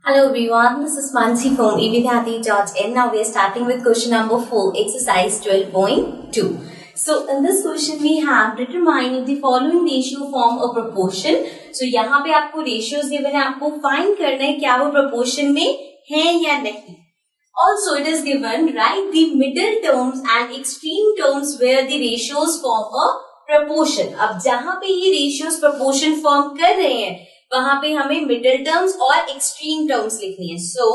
Hello everyone, this is Mansi from evidyati.in. Now we are starting with question number 4, exercise 12.2. So in this question we have determine if the following ratio form a proportion. So यहाँ पे आपको ratios given है, आपको find करना है क्या वो proportion में है या नहीं. Also it is given write the middle terms and extreme terms where the ratios form a proportion. अब जहाँ पे ये ratios proportion form कर रहे हैं वहां पे हमें मिडिल टर्म्स और एक्सट्रीम टर्म्स लिखनी है. So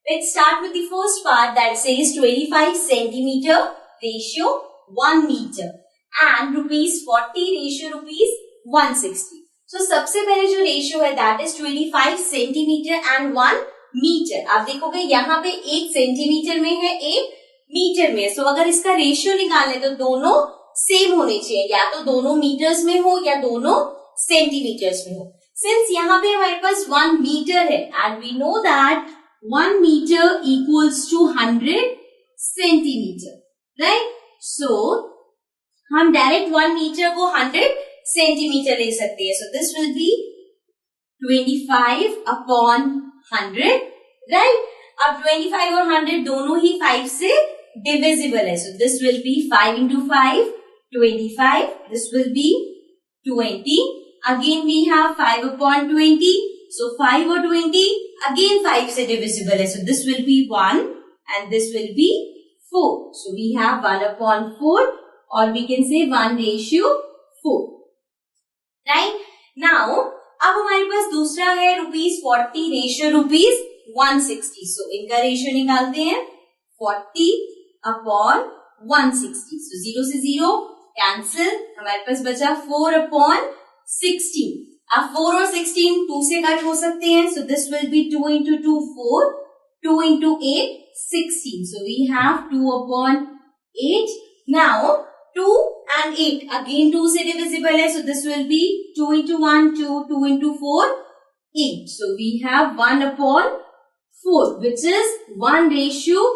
let's start with the first part that says 25 centimetre ratio 1 metre and ₹40 ratio ₹160. So सबसे पहले जो रेशियो है that is 25 centimetre and 1 metre. आप देखोगे यहाँ पे 1 सेंटीमीटर में है, 1 मीटर में. सो अगर इसका रेशियो निकालने तो दोनों सेम होने चाहिए, या तो दोनों मीटर्स में हो या दोनों सेंटीमीटर्स में हो. सिंस यहाँ पे हमारे पास 1 मीटर है and we know that 1 metre equals to 100 centimetre, right. So हम डायरेक्ट 1 मीटर को 100 सेंटीमीटर ले सकते हैं. So this will be 25 upon 100, right. अब 25 और 100 दोनों ही 5 से डिविजिबल है. So this will be 5 into 5, 25. This will be 20. Again we have 5 upon 20. So 5 or 20 again 5 से divisible है. So this will be 1 and this will be 4. So we have 1 upon 4 or we can say 1 ratio 4. Right? Now अब हमारे पास दूसरा है ₹40 ratio ₹160. So इनका ratio निकालते हैं 40 upon 160. So 0 से 0 कैंसिल, हमारे पास बचा 4 upon 16. अब 4 और 16 2 से कट हो सकते हैं. So this will be 2 into 2 4, 2 into 8 16. So we have 2 upon 8. Now 2 and 8 again 2 से divisible है. So this will be 2 into 1 2, 2 into 4 8. So we have 1 upon 4 which is 1 ratio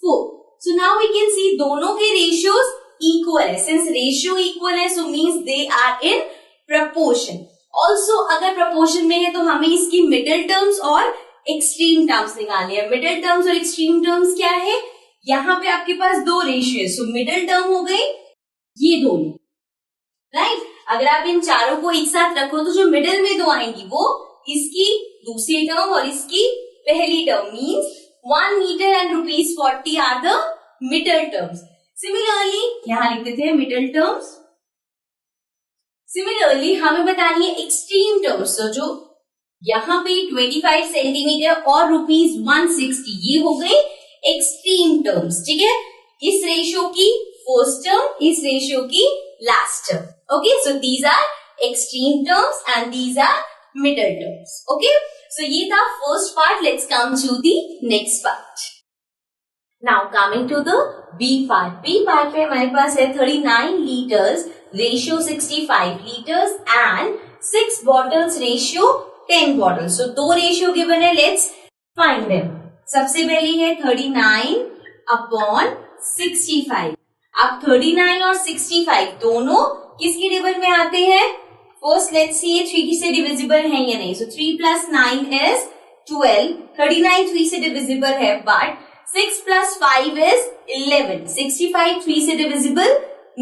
4. So now we can see दोनों के ratios equal है. Since ratio equal है so means they are in proportion. Also अगर proportion में है तो हमें इसकी middle terms और extreme terms निकालनी है. middle terms और extreme terms क्या है? यहाँ पे आपके पास दो रेशियो है. सो middle term हो गई ये दोनों, राइट. अगर आप इन चारों को एक साथ रखो तो जो मिडिल में दो आएंगी वो इसकी दूसरी टर्म और इसकी पहली term means 1 metre and ₹40 are the middle terms. Similarly यहाँ लिखते थे मिडल टर्म्स. सिमिलरली हमें बतानी है एक्सट्रीम टर्म्स. तो जो यहाँ पे 25 सेंटीमीटर और ₹160 ये हो गई एक्सट्रीम टर्म्स, ठीक है. इस रेशियो की फर्स्ट टर्म, इस रेशियो की last term. Okay, so these are extreme terms and these are middle terms. Okay, so ये था first part. Let's come to the next part. Now coming to the B part. B part में हमारे पास है 39 litres ratio 65 litres and 6 bottles ratio 10 bottles. So दो ratio given है, let's find them. सबसे पहली है 39 अपॉन 65. अब 39 और 65 दोनों किसके टेबल में आते हैं? फर्स्ट लेट्स सी 3 से डिविजिबल है या नहीं. सो 3 plus 9 is 12. 39 3 से डिविजिबल है बट 6 plus 5 is 11. 65 3 से डिविजिबल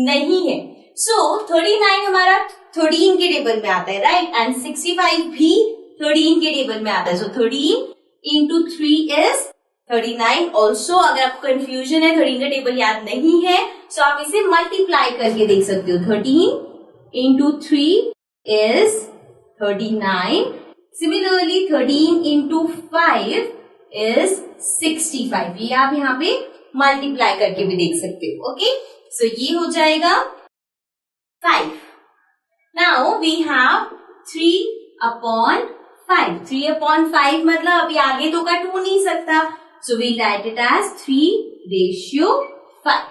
नहीं है. सो 39 हमारा 13 के टेबल में आता है, राइट. एंड 65 भी 13 के टेबल में आता है. सो 13 into 3 is 39. ऑल्सो अगर आपको कंफ्यूजन है 13 का टेबल याद नहीं है सो आप इसे मल्टीप्लाई करके देख सकते हो. 13 into 3 is 39. Similarly 13 into 5 is 65. ये आप यहाँ पे मल्टीप्लाई करके भी देख सकते हो. ओके, सो ये हो जाएगा 5. Now we have 3 upon 5. 3 upon 5 मतलब अभी आगे तो कट हो नहीं सकता. So we write it as 3 ratio 5.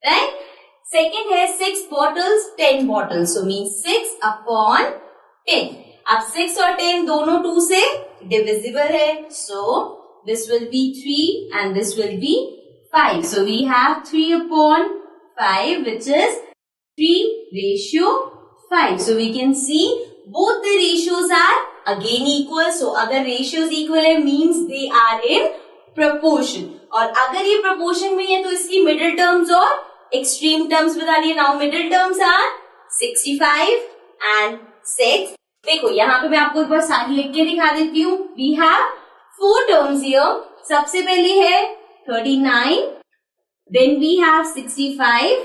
Right? Second है 6 bottles 10 bottles. So means 6 upon 10. अब 6 और 10 दोनों 2 से divisible है. So this will be 3 and this will be 5. So we have 3 upon 5 which is 3 ratio 5. So we can see both the ratios are again equal. So अगर ratios equal है means they are in proportion. और अगर ये proportion में है तो इसकी middle terms और एक्सट्रीम टर्म्स बता दिए. Now middle terms are 65 and 6. देखो यहाँ पे मैं आपको एक बार सारी लिख के दिखा देती हूँ. We have 4 terms here. सबसे पहले है 39, then we have 65,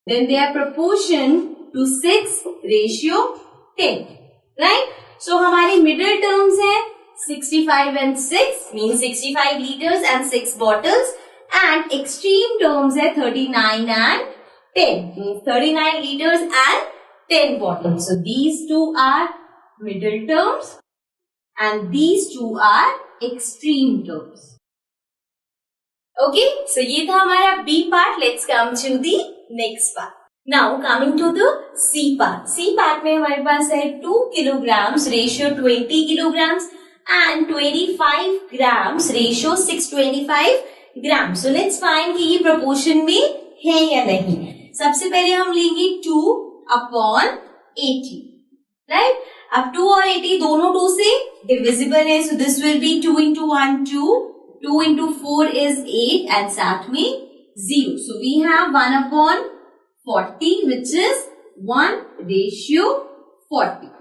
then they are proportion to 6 ratio 10. Right. So हमारी मिडिल टर्म्स है 65 and 6 means 65 liters and 6 bottles, and extreme terms है 39 and 10 means 39 liters and 10 bottles. So these two are middle terms and these two are extreme terms. Okay, so ये था हमारा B part. Let's come to the next part. Now coming to the C part. C part में हमारे पास है 2 kilograms ratio 20 kilograms and 25 grams ratio 625 grams. So let's find कि ये proportion में है या नहीं. सबसे पहले हम लेंगे 2 upon 80. Right? अब 2 और 80 दोनों 2 से divisible है. So this will be 2 into 1 2, 2 into 4 is 8 and साथ में 0. So we have 1 upon 40 which is 1 ratio 40.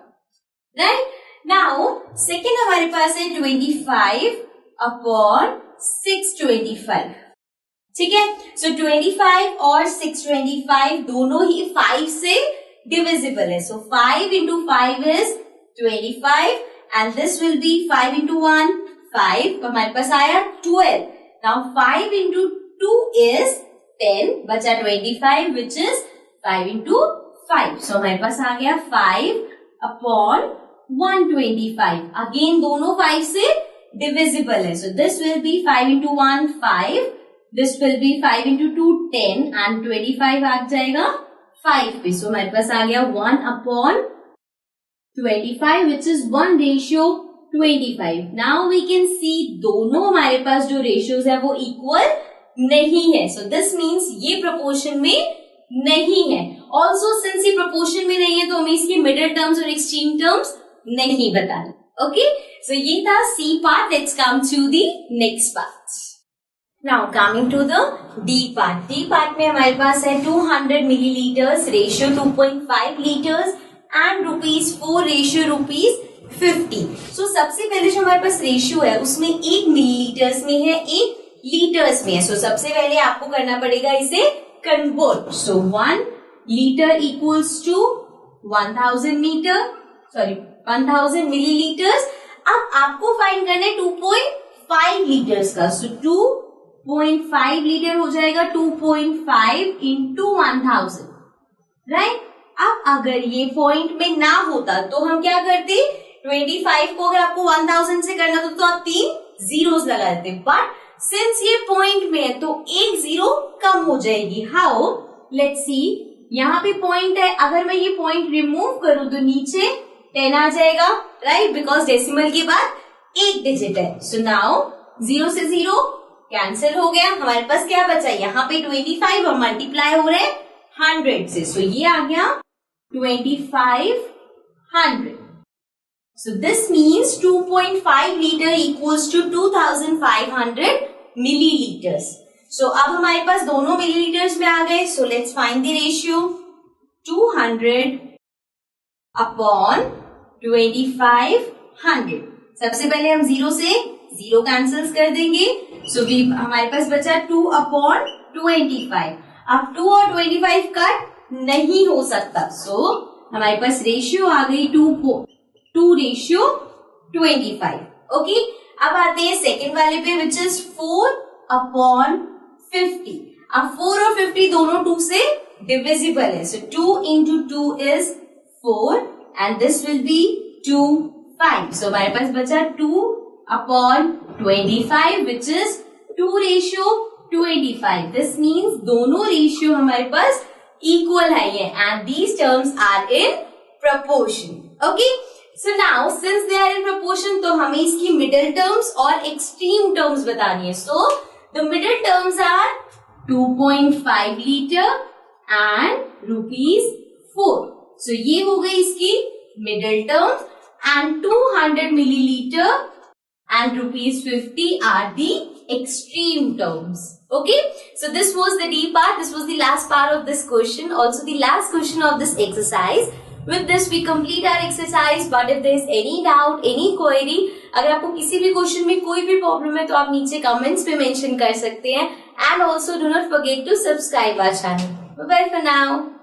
Right? Now second हमारे पास है 25 upon 625. ठीक है. So 25 और 625 दोनों ही 5 से divisible है. So 5 into 5 is 25 and this will be 5 into 1 5. तो हमारे पास आया 12. Now 5 into 2 is 10. बचा 25 which is 5 into 5. So हमारे पास आ गया 5 upon 125. Again दोनों 5 से divisible है. So this will be 5 into 1 5. This will be 5 into 2 10 and 25 आ जाएगा 5 पे. So हमारे पास आ गया 1 upon 25 which is 1 ratio 25. Now we can see दोनों हमारे पास जो ratios है वो equal नहीं है. So this means ये proportion में नहीं है. Also since ये proportion में नहीं है तो हमें इसकी middle terms और extreme terms नहीं बताना. Okay, so ये था C part. Let's come to the next part. Now coming to the D part. D part में हमारे पास है 200 milliliters ratio 2.5 liters and rupees 4 ratio rupees 50. So सबसे पहले जो हमारे पास रेशियो है उसमें 1 मिलीलीटर्स में है, 1 लीटर्स में है. So सबसे पहले आपको करना पड़ेगा इसे convert. So 1 liter equals to 1000 millilitres. अब आपको फाइंड करना है 2.5 लीटर्स का. So 2.5 लीटर हो जाएगा 2.5 into 1000. राइट. अब अगर ये पॉइंट में ना होता तो हम क्या करते, 25 को अगर आपको 1000 से करना तो आप 3 जीरोस लगा देते. बट सिंस ये पॉइंट में है तो एक जीरो कम हो जाएगी. How, let's see. यहाँ पे पॉइंट है, अगर मैं ये पॉइंट रिमूव करूं तो नीचे 10 आ जाएगा. राइट, बिकॉज डेसिमल के बाद एक डिजिट है. सो नाउ 0 से 0 कैंसिल हो गया. हमारे पास क्या बचा, यहाँ पे 25 और मल्टीप्लाई हो रहे हैं 100 से. सो ये आ गया 2500. So this means 2.5 liter equals to 2500 milliliters. So अब हमारे पास दोनों milliliters में आ गए. So let's find the ratio. 200 upon 2500. सबसे पहले हम 0 से 0 कैंसिल कर देंगे. So हमारे पास बचा 2 upon 25. अब 2 और 25 कट नहीं हो सकता. So हमारे पास रेशियो आ गई 2 रेशियो 25. ओके, अब आते हैं सेकेंड वाले पे विच इज 4 अपॉन 50. अब 4 और 50 दोनों 2 से डिविजिबल है. सो 2 into 2 is 4 and this will be 2 5. सो हमारे पास बचा 2 upon 25 which is 2 ratio 25. This means दोनों रेशियो हमारे पास इक्वल है ये, and these terms are in proportion. Okay, so now since they are in proportion तो हमें इसकी middle terms और extreme terms बतानी है. So the middle terms are 2.5 liter and rupees 4. So ये हो गई इसकी middle terms. and 200 milliliter and rupees 50 are the extreme terms. Okay, so this was the D part. This was the last part of this question, also the last question of this exercise. With this we complete our exercise, but if there is any doubt, any query, अगर आपको किसी भी question में कोई भी problem है तो आप नीचे कमेंट्स पे मेंशन कर सकते हैं. And also do not forget to subscribe our channel. Bye bye for now.